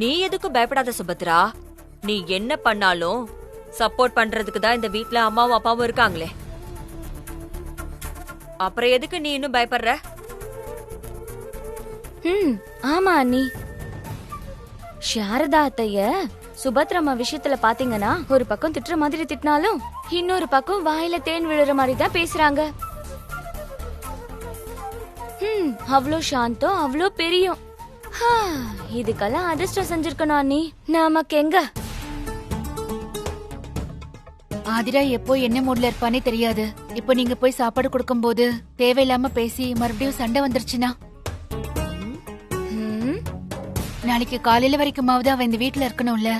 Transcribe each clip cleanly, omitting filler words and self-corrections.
நீ எதுக்கும் பயப்படாத சுபத்ரா. நீ என்ன பண்ணாலும் சப்போர்ட் பண்றதுக்கு தான் இந்த வீட்ல அம்மாவும் அப்பாவும் இருக்காங்களே. அப்புறம் எதுக்கு நீ இன்னும் பயப்படுற? ஆமா அண்ணி. சாரதா அத்தைய சுபத்ரம்மா விஷயத்துல பாத்தீங்கன்னா ஒரு பக்கம் திட்டுற மாதிரி திட்டினாலும் இன்னொரு பக்கம் வாயில தேன் விழுற மாதிரி தான் பேசுறாங்க. அவ்வளோ சாந்தம், அவ்வளோ பெரியும். இதுக்கெல்லாம் அதிர்ஷ்டம் செஞ்சிருக்கணும் அண்ணி. நமக்கு எங்க? ஆதிரா எப்போ என்ன மூட்ல இருப்பானே தெரியாது. இப்போ நீங்க போய் சாப்பாடு கொடுக்கும் போது தேவையில்லாம பேசி மறுபடியும் சண்டை வந்துருச்சுன்னா நாளைக்கு காலையில வரைக்குமாவது அவ இந்த வீட்டுல இருக்கணும்ல.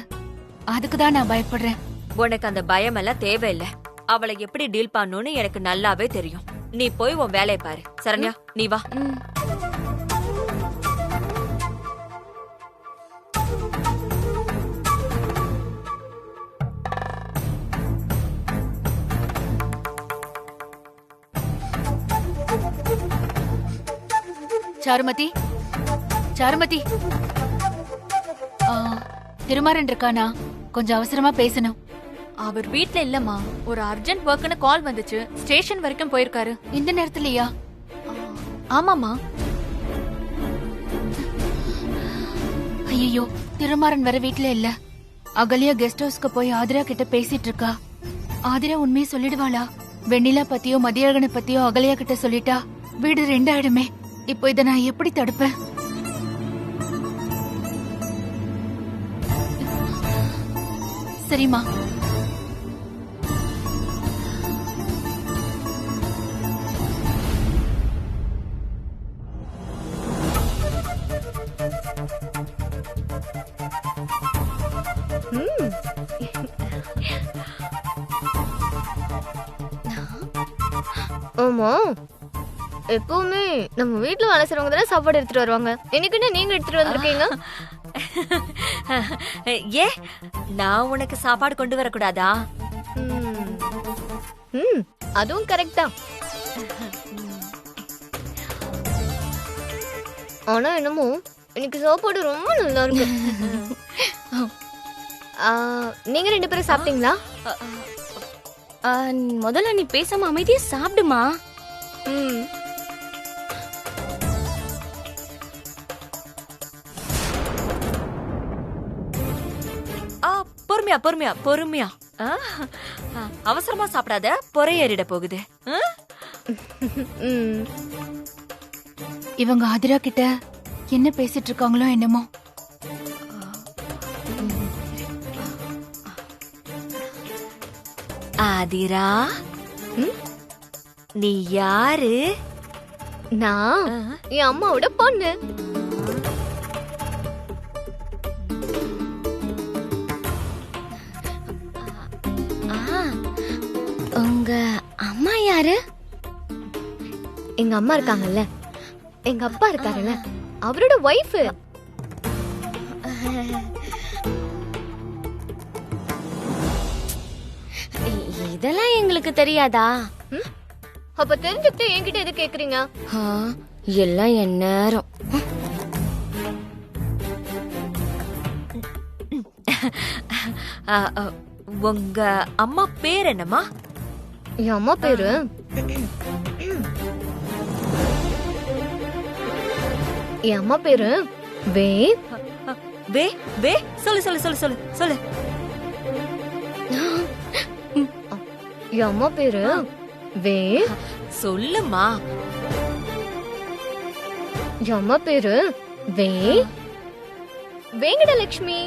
அதுக்குதான் நான் பயப்படுறேன். உனக்கு அந்த பயம் எல்லாம் தேவையில்லை. அவளை எப்படி டீல் பண்ணணும்னு எனக்கு நல்லாவே தெரியும். நீ போய் உன் வேலையை பாரு. சரண்யா, நீ வா. சாருமதி, சாருமதி, திருமாறன் இருக்கானா? கொஞ்சம் அவசரமா பேசணும். அவர் வீட்ல இல்லம்மா. ஒரு அர்ஜென்ட் ஒர்க்னு கால் வந்துச்சு. ஸ்டேஷன் வரைக்கும் போயிருக்காரு. இந்த நேரத்துலயா? ஆமாமா. ஐயோ, திருமாறன் வர வீட்ல இல்ல. அகலியா கெஸ்ட் ஹவுஸ்க்கு போய் ஆதிரா கிட்ட பேசிட்டு இருக்கா. ஆதிரா உண்மையை சொல்லிடுவாளா? வெண்ணிலா பத்தியோ மதியழகனை பத்தியோ அகலியா கிட்ட சொல்லிட்டா வீடு ரெண்டாயிடுமே. இப்போ இத நான் எப்படி தடுப்பேன்? சரிமா. ஆமா, எப்பவுமே நம்ம வீட்டுல வேலை செய்றவங்க தானே சாப்பாடு எடுத்துட்டு வருவாங்க. இன்னைக்குன்னு நீங்க எடுத்துட்டு வந்திருக்கீங்க. ஏ, நான் உனக்கு சாப்பாடு கொண்டு வரக்கூடாதா? அதுவும் கரெக்ட் தான். ஆனா என்னமோ இன்னைக்கு சாப்பாடு ரொம்ப நல்லா இருக்கு. நீங்க ரெண்டு பேரும் சாப்பிட்டீங்களா? முதல்ல நீ பேசாம அமைதியா சாப்பிடுமா. பொறுமையா பொறுமையா பொறுமையா. அவசரமா சாப்பிடாத, பொறையேறிட போகுது. இவங்க ஆதிரா கிட்ட என்ன பேசிட்டு இருக்காங்களோ என்னமோ. ஆதிரா, நீ யாரு? நான் என் அம்மாவோட பொண்ணு. உங்க அம்மா யாரு? எங்க அம்மா இருக்காங்கல்ல, எங்க அப்பா இருக்காருல்ல, அவரோட வைஃப். இதெல்லாம் எங்களுக்கு தெரியாதா? அப்ப தெரிஞ்சுக்கிட்டு என்கிட்ட எது கேக்குறீங்க? எல்லாம் என் நேரம். உங்க அம்மா பேர் என்னம்மா? என் அம்மா பேரு என் அம்மா பேரு வே வே வே. சொல்லு சொல்லு சொல்லு சொல்லு சொல்லு. என் அம்மா பேரு வே. சொல்லுமா. என் அம்மா பேரு வே வெங்கடலட்சுமி.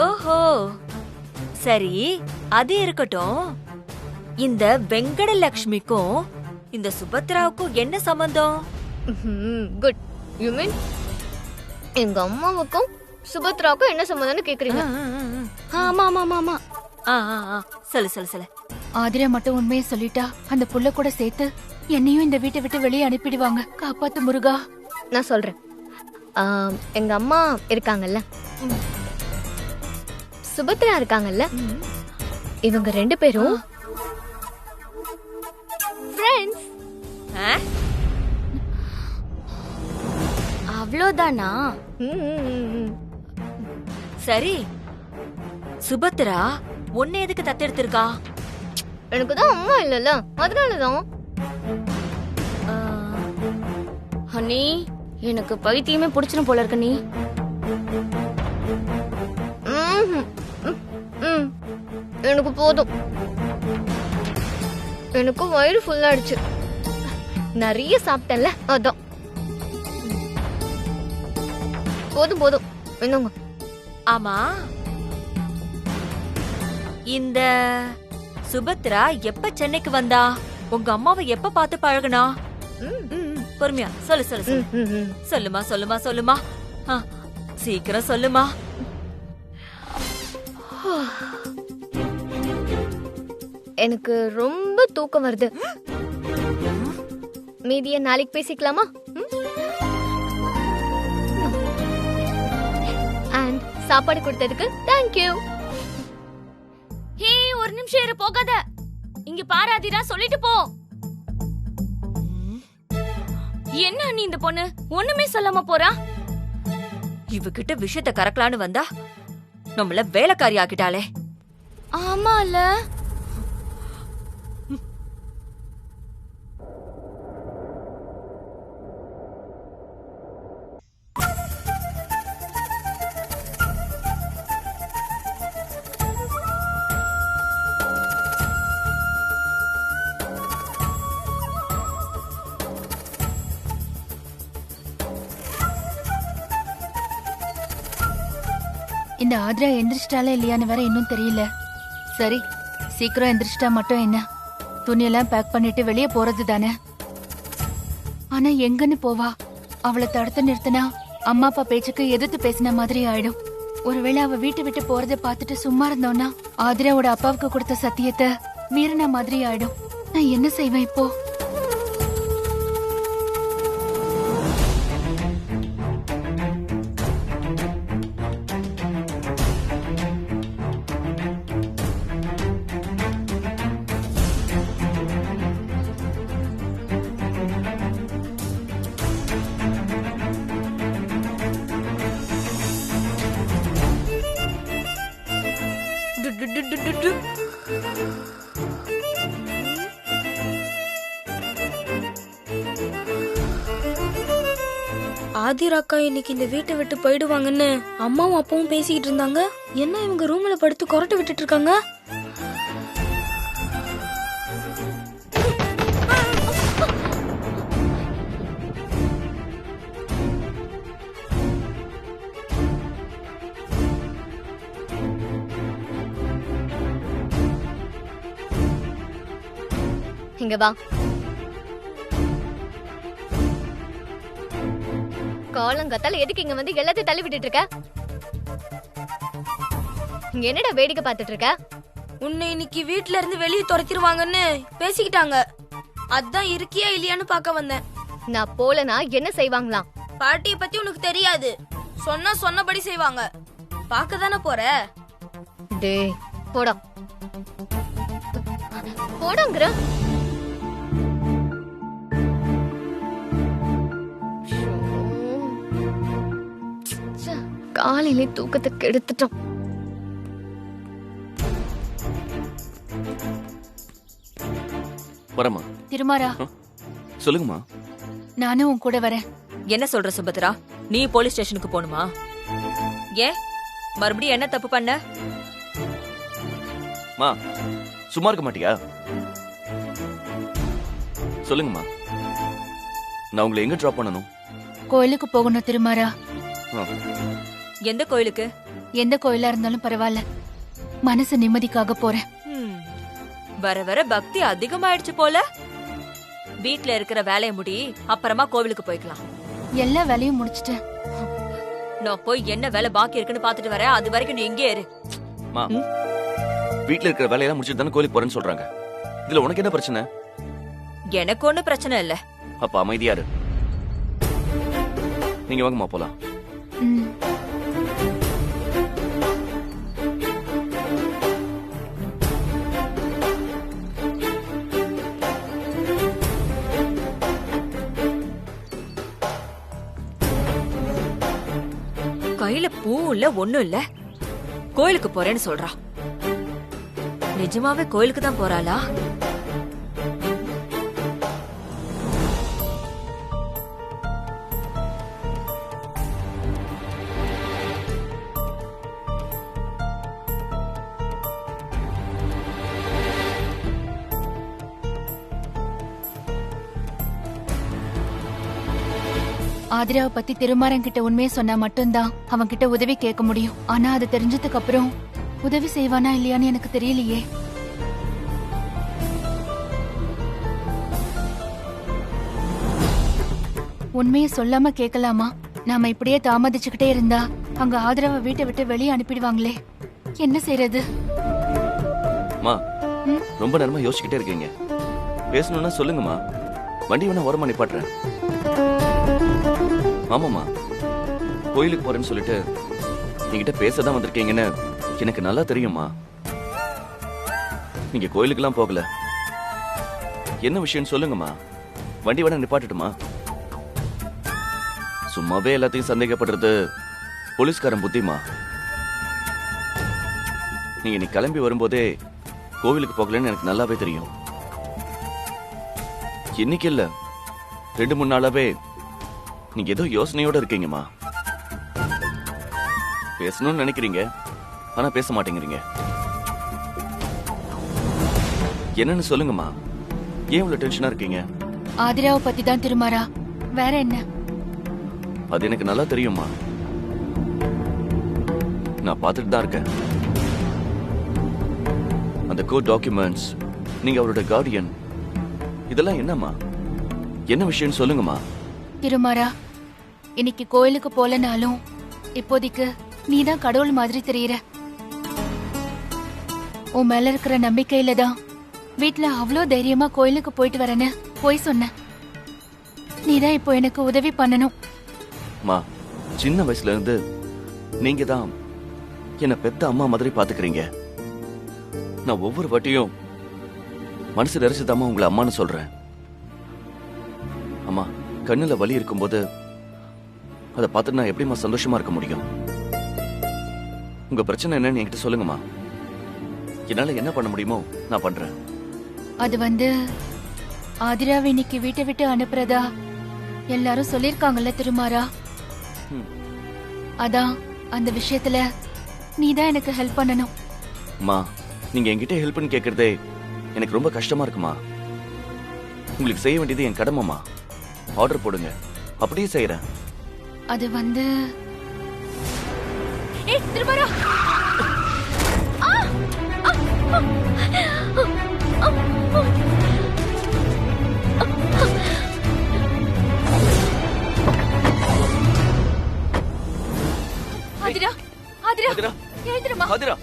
ஓஹோ, சரி, அது இருக்கட்டும். இந்த வெங்கடலட்சுமிக்கும் இந்த சுபத்ராவுக்கும் என்ன சம்பந்தம்? குட். யூ மீன் எங்க அம்மாவுக்கும் சுபத்ராவுக்கும் என்ன சம்பந்தம்னு கேக்குறீங்க? ஆமா ஆமா ஆமா. சொல்லு சொல்லு சொல்லு. ஆதிரா மட்டும் உண்மையை சொல்லிட்டா அந்த புள்ள கூட சேர்த்து என்னையும் இந்த வீட்டை விட்டு வெளியே அனுப்பிடுவாங்க. காப்பாத்து முருகா. நான் சொல்றேன். எங்க அம்மா இருக்காங்கல்ல, சுபத்ரா இருக்காங்கல்ல, இவங்க 2 பேரும் ஃப்ரெண்ட்ஸ். ஆ? அவ்வளோதானா? சரி, சுபத்ரா உன்னை எதுக்கு தத்தெடுத்திருக்கா? எனக்கு தான் அம்மா இல்லல்ல, அதனாலதான். ஹனி, எனக்கு பைத்தியமே பிடிச்சிரும் போல இருக்கு நீ. எனக்கு போதும். எனக்கு வயிறு ஃபுல்லாயிடுச்சு. நிறைய சாப்பிட்டேன்ல, அதான். போதும் போதும், என்னங்க? ஆமா, இந்த சுபத்ரா எப்ப சென்னைக்கு வந்தா? உங்க அம்மாவை எப்ப பார்த்து பழகுனா? பொறுமையா சொல்லு சொல்லு சொல்லு. சொல்லுமா சொல்லுமா சொல்லுமா. சீக்கிரம் சொல்லுமா. எனக்கு ரொம்ப தூக்கம் வருது. மீதிய நாளைக்கு பேசிக்கலாமா? அண்ட் சாப்பாடு கொடுத்ததுக்கு தேங்க்யூ. ஹே, ஒரு நிமிஷம் இரு, போகாத. இங்க பாராதிரா, சொல்லிட்டு போ. என்ன நீ இந்த பொண்ணு ஒண்ணுமே சொல்லாம போறா? இவகிட்ட விஷயத்த கறக்கலான்னு வந்தா நம்மள வேலைக்காரி ஆக்கிட்டாளே. ஆமால. இந்த ஆத்ரா எந்திரிச்சிட்டாலே இல்லையான்னு வேற இன்னும் தெரியல. சரி, சீக்கிரம் எந்திரிச்சிட்டா மட்டும் என்ன, துணியெல்லாம் பேக் பண்ணிட்டு வெளியே போறது தானே. ஆனா எங்கன்னு போவா? அவளை தடுத்து நிறுத்தினா அம்மா அப்பா பேச்சுக்கு எதிர்த்து பேசின மாதிரி ஆயிடும். ஒருவேளை அவ வீட்டை விட்டு போறதை பார்த்துட்டு சும்மா இருந்தோம்னா ஆத்ராவோட அப்பாவுக்கு கொடுத்த சத்தியத்தை மீறின மாதிரி ஆயிடும். நான் என்ன செய்வேன் இப்போ? ஆதிரா அக்கா இன்னைக்கு இந்த வீட்டை விட்டு போயிடுவாங்கன்னு அம்மாவும் அப்பாவும் பேசிக்கிட்டு இருந்தாங்க. என்ன இவங்க ரூம்ல படுத்து கொரட்டை விட்டுட்டு இருக்காங்க? இங்க வா. காலங்கத்தால எதுக்கு இங்க வந்து எல்லாத்தையும் தள்ளி விட்டுட்டு இருக்க? இங்க என்னடா வேடிக்கை பார்த்துட்டு இருக்க? உன்னை இன்னைக்கு வீட்ல இருந்து வெளியே துரத்திடுவாங்கன்னு பேசிக்கிட்டாங்க. அதான் இருக்கியா இல்லையான்னு பார்க்க வந்தேன். நான் போலனா என்ன செய்வாங்களாம்? பாட்டியை பத்தி உனக்கு தெரியாது. சொன்னா சொன்னபடி செய்வாங்க. பார்க்க தானே போற. டேய் போடா போடாங்கற. காலையிலே தூக்கத்தை கெடுத்துட்டோம். வரமா திருமாரா, சொல்லுங்கம்மா. நானும் உன் கூட வரேன். என்ன சொல்ற சுபத்ரா? நீ போலீஸ் ஸ்டேஷனுக்கு போணுமா? ஏன் மறுபடியும் என்ன தப்பு பண்ண? மா, சும்மா இருக்க மாட்டியா? சொல்லுங்கம்மா. நான் உங்களை எங்க டிராப் பண்ணணும்? கோயிலுக்கு போகணும் திருமாரா. எந்த கோயிலுக்கு? எந்த கோயிலா இருந்தாலும் பரவாயில்ல, மனசு நிம்மதிக்காக போறேன். வர வர பக்தி அதிகமாயிடுச்சு போல. வீட்ல இருக்கிற வேலையை முடி, அப்புறமா கோவிலுக்கு போய்க்கலாம். எல்லா வேலையும் முடிச்சிட்டேன். நான் போய் என்ன வேலை பாக்கி இருக்குன்னு பாத்துட்டு வரேன். அது வரைக்கும் நீ எங்கே இரு. மா, வீட்ல இருக்கிற வேலையெல்லாம் முடிச்சிட்டு தானே கோயிலுக்கு போறேன்னு சொல்றாங்க. இதுல உனக்கு என்ன பிரச்சனை? எனக்கு ஒண்ணு பிரச்சனை இல்ல. அப்ப அமைதியா இரு. நீங்க வாங்கம்மா போலாம். ம். கையில பூ இல்ல ஒண்ணும் இல்ல, கோயிலுக்கு போறேன்னு சொல்றா. நிஜமாவே கோயிலுக்கு தான் போறாளா? ஆதிராவை பத்தி திருமாறன் கிட்ட உண்மையை சொன்னா மட்டும்தான் அவன் கிட்ட உதவி கேட்க முடியும். ஆனா அது தெரிஞ்சதுக்கு அப்புறம் உதவி செய்வானா இல்லையான்னு எனக்கு தெரியலையே. உண்மையை சொல்லாம கேட்கலாமா? நாம இப்படியே தாமதிச்சுக்கிட்டே இருந்தா அங்க ஆதிராவை வீட்டை விட்டு வெளியே அனுப்பிடுவாங்களே. என்ன செய்யறது? மா, ரொம்ப நேரமா யோசிச்சுக்கிட்டே இருக்கீங்க. பேசணும்னா சொல்லுங்கம்மா, வண்டி வேணா ஓரமா நிப்பாட்டுறேன். ஆமாம்மா, கோயிலுக்கு போறேன்னு சொல்லிட்டு என்கிட்ட பேசதான் வந்திருக்கீங்கன்னு எனக்கு நல்லா தெரியுமா. நீங்க கோயிலுக்கெல்லாம் போகல, என்ன விஷயம் சொல்லுங்கம்மா, வண்டி வேணா நிப்பாட்டுட்டுமா? சும்மாவே எல்லாத்தையும் சந்தேகப்படுறது போலீஸ்காரன் புத்திமா. நீங்க இன்னைக்கு கிளம்பி வரும்போதே கோவிலுக்கு போகலன்னு எனக்கு நல்லாவே தெரியும். இன்னைக்கு இல்ல, 2-3 நாளாவே நீங்க ஏதோ யோசனையோட இருக்கீங்கம்மா. பேசணும்னு நினைக்கிறீங்க, ஆனா பேச மாட்டேங்கிறீங்க. என்னன்னு சொல்லுங்கம்மா, ஏன் இவ்வளவு டென்ஷனா இருக்கீங்க? ஆதிராவை பத்தி தான் திருமாறா, வேற என்ன? அது எனக்கு நல்லா தெரியும்மா, நான் பார்த்துட்டு தான் இருக்கேன். அந்த கோர்ட் டாக்குமெண்ட்ஸ், நீங்க அவரோட கார்டியன், இதெல்லாம் என்னம்மா, என்ன விஷயம் சொல்லுங்கம்மா. திருமாறா, இன்னைக்கு கோயிலுக்கு போலனாலும் இப்போதைக்கு நீதான் கடவுள் மாதிரி தெரியற. உன் மேல இருக்கிற நம்பிக்கையில தான் வீட்டுல அவ்வளோ தைரியமா கோயிலுக்கு போயிட்டு வரேன்னு போய் சொன்ன. நீதான் இப்போ எனக்கு உதவி பண்ணணும். மா, சின்ன வயசுல இருந்து நீங்க தான் என்ன பெத்த அம்மா மாதிரி பாத்துக்கிறீங்க. நான் ஒவ்வொரு வாட்டியும் மனசு நிறைச்சுதாம்மா உங்களை அம்மான்னு சொல்றேன். அம்மா, கண்ணுல வலி இருக்கும்போது அதை பார்த்துட்டு நான் எப்படிமா சந்தோஷமா இருக்க முடியும்? உங்க பிரச்சனை என்னன்னு என்கிட்ட சொல்லுங்கம்மா, என்னால என்ன பண்ண முடியுமோ நான் பண்றேன். அது ஆதிராவை இன்னைக்கு வீட்டை விட்டு அனுப்புறதா எல்லாரும் சொல்லிருக்காங்கல்ல திருமாறா. அதான் அந்த விஷயத்துல நீதான் எனக்கு ஹெல்ப் பண்ணணும். அம்மா, நீங்க என்கிட்ட ஹெல்ப்னு கேக்குறதே எனக்கு ரொம்ப கஷ்டமா இருக்குமா. உங்களுக்கு செய்ய வேண்டியது என் கடமைமா. ஆர்டர் போடுங்க, அப்படியே செய்யறேன். அது ஏய் திருமாறா, ஆதிரா, ஆதிரா, ஆதிரா, எழுந்திருமா. ஆதிரா,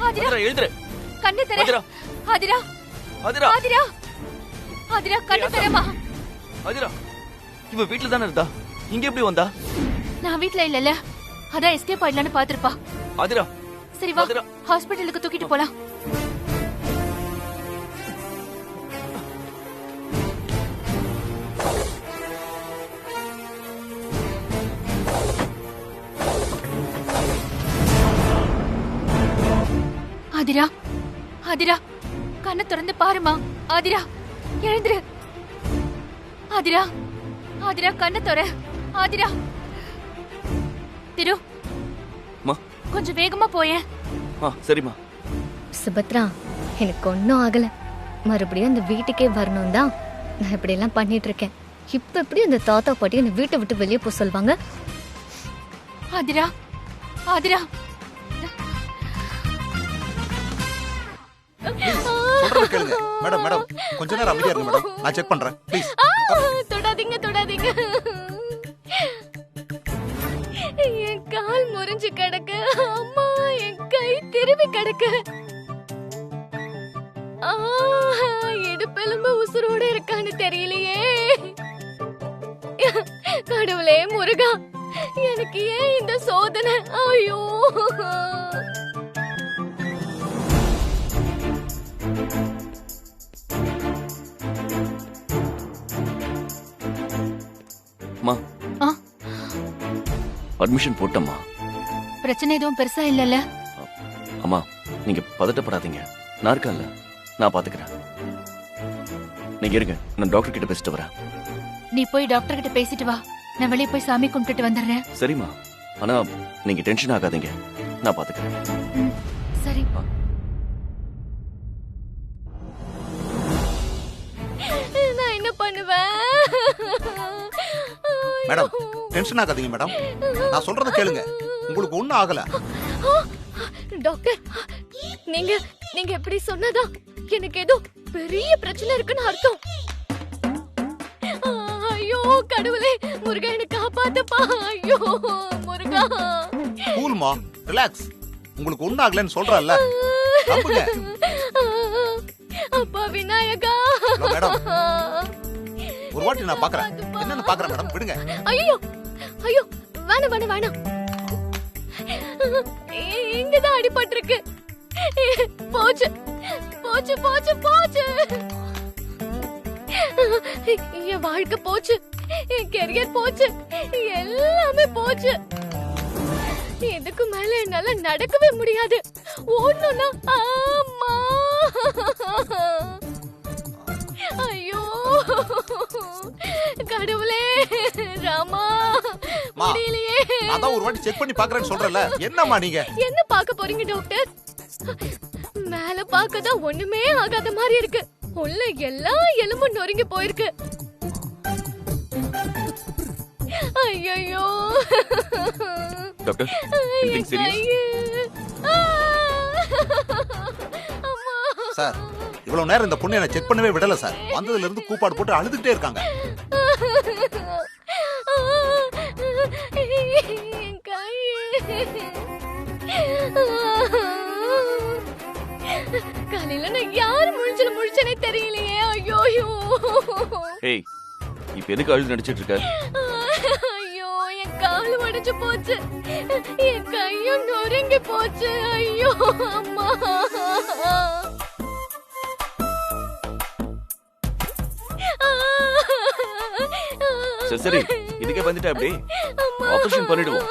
ஆதிரா, ஆதிரா, எழுந்திரு. கண்ணு தர. ஆதிரா, ஆதிரா, ஆதிரா, ஆதிரா, ஆதிரா, கண்ணு தரமா. ஆதிரா, இவ வீட்டுல தானே இருந்தா, இங்க எப்படி வந்தா? நான் வீட்ல இல்லல, அதான் எஸ்கேப் ஆயிடலான்னு பாத்துருப்பா. ஆதிரா, சரி வா, ஆதிரா, ஹாஸ்பிட்டலுக்கு தூக்கிட்டு போலாம். ஆதிரா, ஆதிரா, கண்ணை திறந்து பாருமா. ஆதிரா, எழுந்துரு. ஆதிரா, ஆதிரா, கண்ணை திற. ஆதிரா, திரு, அம்மா. கொஞ்சம் வேகமா போயேன். சரிம்மா. சுபத்ரா, எனக்கு ஒன்றும் ஆகல. மறுபடியும் அந்த வீட்டுக்கே வரணும் தான் நான் இப்படி எல்லாம் பண்ணிட்டு இருக்கேன். இப்ப எப்படி அந்த தாத்தா பாட்டி அந்த வீட்டை விட்டு வெளியே போக சொல்வாங்க? ஆதிரா, ஆதிரா, சொல்றது கேளுங்க. மேடம், மேடம், கொஞ்ச நேரம் அமைதியா இருங்க மேடம், நான் செக் பண்றேன் ப்ளீஸ். தொடாதீங்க, தொடாதீங்க. என் கால் முறிஞ்சு கிடக்கு. அம்மா, என் கை திரும்பி கிடக்கு. இடுப்பெலும்பு உசுரோட இருக்கான்னு தெரியலையே. கடவுளே முருகா, எனக்கு ஏன் இந்த சோதனை? ஐயோ. அட்மிஷன் போட்டம்மா. பிரச்சனை எதுவும் பெருசா இல்லல்ல? அம்மா நீங்க பதட்டப்படாதீங்க, நான் இருக்கேன்ல, நான் பாத்துக்கிறேன். நீங்க இருங்க, நான் டாக்டர் கிட்ட பேசிட்டு வரேன். நீ போய் டாக்டர் கிட்ட பேசிட்டு வா, நான் வெளியே போய் சாமி கும்பிட்டுட்டு வந்துடுறேன். சரிம்மா, ஆனா நீங்க டென்ஷன் ஆகாதீங்க, நான் பாத்துக்கிறேன். சரி. நான் என்ன பண்ணுவேன்? மேடம் டென்ஷன் ஆகாதீங்க மேடம், நான் சொல்றத கேளுங்க, உங்களுக்கு ஒண்ணும் ஆகல. டாக்டர், நீங்க நீங்க எப்படி சொன்னதா எனக்கு ஏதோ பெரிய பிரச்சனை இருக்குன்னு அர்த்தம். ஐயோ கடவுளே, முருகா என்ன காப்பாத்துப்பா. ஐயோ முருகா. கூல்மா, ரிலாக்ஸ், உங்களுக்கு ஒண்ணும் ஆகலன்னு சொல்றல்ல, நம்புங்க. அப்பா விநாயகா. மேடம் ஒரு வாட்டி நான் பாக்குறேன், என்னன்னு பாக்குறேன் மேடம், விடுங்க. ஐயோ ஐயோ, வேணாம் வேணாம் வேணாம், இங்கதான் அடிபட்டிருக்கு. போச்சு போச்சு போச்சு போச்சு, என் வாழ்க்கை போச்சு, என் கெரியர் போச்சு, எல்லாமே போச்சு. இதுக்கு மேல என்னால நடக்கவே முடியாது. ஓடணும்னா அம்மா. ஐயோ கடவுளே, ராமா, முடியலையே. அதான் ஒரு வாட்டி செக் பண்ணி பாக்குறேன்னு சொல்றல, என்னம்மா நீங்க என்ன பார்க்க போறீங்க டாக்டர்? மேல பார்க்கதான் ஒண்ணுமே ஆகாத மாதிரி இருக்கு, உள்ள எல்லா எலும்பும் நொறுங்கி போயிருக்கு. ஐயோ டாக்டர், anything serious? சார், இவ்வளவு நேரம் இந்த பொண்ணு என்ன செக் பண்ணவே விடல சார். வந்ததுல இருந்து கூப்பாடு போட்டு அழுதுகிட்டே இருக்காங்க. காலையில நான் யார் முழிச்சனே தெரியலையே. ஐயோ ஏய், இப்ப எதுக்கு அழுது நடிச்சிட்டு இருக்க? ஐயோ, என் கால் உடைஞ்சு போச்சு, என் கையும் நொறுங்கி போச்சு. ஐயோ அம்மா. சரி சரி, இதுக்கே வந்துட்டா அப்படி ஆபரேஷன் பண்ணிடுவோம்.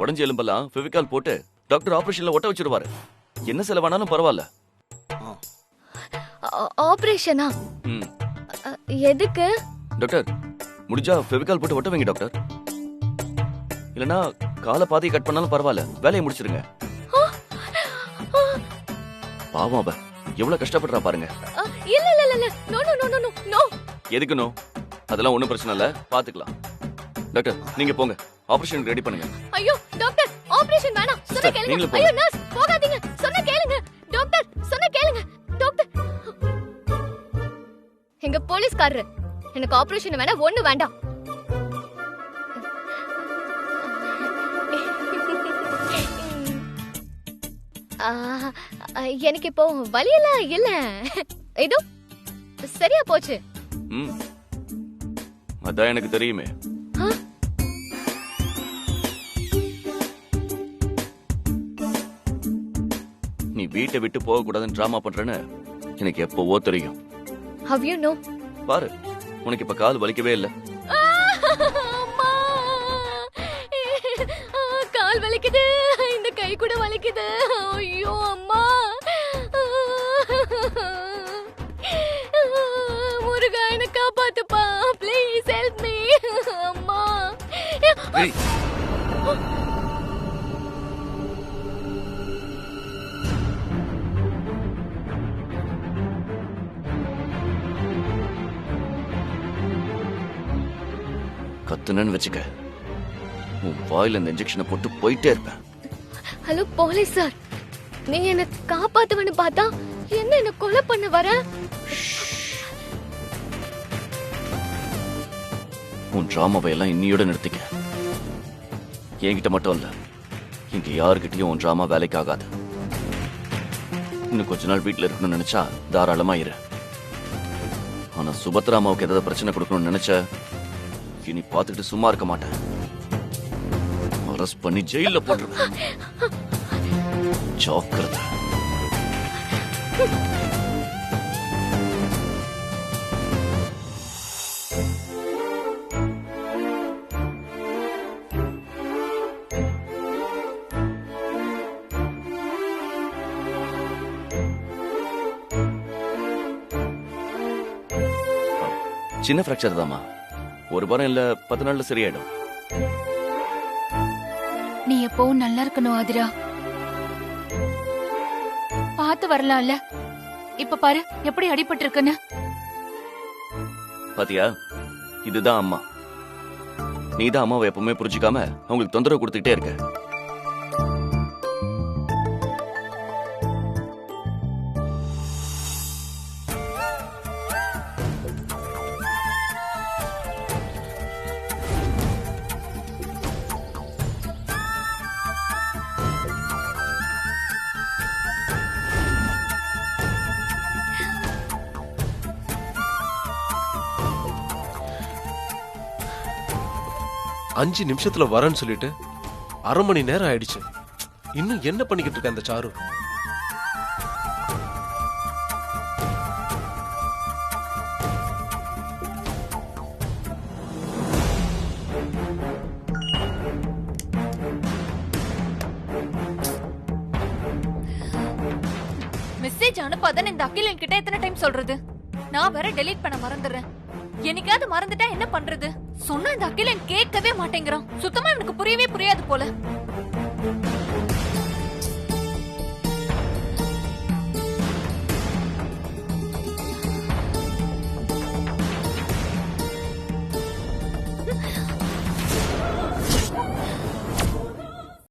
உடஞ்ச எலும்பெல்லாம் ஃபெவிகால் போட்டு டாக்டர் ஆபரேஷன்ல ஒட்ட வச்சிருவாரு. என்ன செலவானாலும் பரவாயில்ல. ஆபரேஷனா? எதுக்கு டாக்டர், முடிஞ்சா ஃபெவிகால் போட்டு ஒட்ட வைங்க டாக்டர். இல்லனா காலை பாதி கட் பண்ணாலும் பரவாயில்ல, வேலையை முடிச்சிருங்க. பாவம், அவ எவ்வளவு கஷ்டப்படுறா பாருங்க. இல்ல இல்ல இல்ல, no no no no no. எதுக்கு நோ? அதெல்லாம் ஒண்ணும் பிரச்சனை இல்ல, பாத்துக்கலாம். டாக்டர் நீங்க போங்க, ஆபரேஷன் ரெடி பண்ணுங்க. ஐயோ டாக்டர், ஆபரேஷன் வேணாம், சொன்னா கேளுங்க. ஐயோ நர்ஸ், போகாதீங்க, சொன்னா கேளுங்க. டாக்டர் சொன்னா கேளுங்க. டாக்டர், எங்க போலீஸ்காரரு, எனக்கு ஆபரேஷன் வேணாம், ஒண்ணு வேண்டாம். எனக்கு இப்போ வலியெல்லாம் இல்ல, ஏதோ சரியா போச்சு. அதான் எனக்கு தெரியுமே. நீ வீட்டை விட்டு போக கூடாதுன்னு டிராமா பண்றேன்னு எனக்கு எப்பவோ தெரியும். How you know? பாரு, உனக்கு இப்ப கால் வலிக்கவே இல்ல. கால் வலிக்குது, இந்த கை கூட வலிக்குது. ஐயோ அம்மா. முருகா என்ன காப்பாத்துப்பா, ப்ளீஸ் ஹெல்ப் மீ. அம்மா. கத்துனன்னு வச்சுக்க, உன் வாயில இந்த இன்ஜெக்ஷனை போட்டு போயிட்டே இருப்பேன். ஹலோ போலீஸ் சார், நீ என்ன காப்பாத்துவன்னு பார்த்தா என்ன கொலை பண்ண வர? உன் டிராமாவை எல்லாம் இன்னியோட நிறுத்திக்க. என்கிட்ட மட்டும் இல்ல, இங்க யாருக்கிட்டையும் உன் டிராமா வேலைக்கு ஆகாது. இன்னும் கொஞ்ச நாள் வீட்டுல இருக்கணும்னு நினைச்சா தாராளமா இரு. ஆனா சுபத்ராமாவுக்கு ஏதாவது பிரச்சனை கொடுக்கணும்னு நினைச்ச, இனி பாத்துக்கிட்டு சும்மா இருக்க மாட்டேன். அரெஸ்ட் பண்ணி ஜெயில போட்டுருவேன். ஜாக்கிரதை. சின்ன ஃப்ராக்சர் தாம்மா. ஒரு வாரம் இல்ல 10 நாள்ல சரியாயிடும். நீ எப்பவும் நல்லா இருக்கணும் ஆதிரா. பார்த்து வரலாம்ல. இப்ப பாரு எப்படி அடிபட்டு இருக்குன்னு. பாத்தியா, இதுதான் அம்மா. நீதான் அம்மாவை எப்பவுமே புரிஞ்சுக்காம அவங்களுக்கு தொந்தரவு கொடுத்துக்கிட்டே இருக்க. அஞ்சு நிமிஷத்துல வரேன்னு சொல்லிட்டு 1/2 மணி நேரம் ஆயிடுச்சு. இன்னும் என்ன பண்ணிக்கிட்டு இருக்க அந்த சாரு? மெசேஜ் அனுப்பாதன்னு இந்த அகிலன் கிட்ட எத்தனை டைம் சொல்றது? நான் வேற டெலீட் பண்ண மறந்துடுறேன். என்னைக்காவது மறந்துட்டா என்ன பண்றது? சொன்னா இந்த அகிலன் கேட்கவே மாட்டேங்கிறான். சுத்தமா எனக்கு புரியவே புரியாது போல.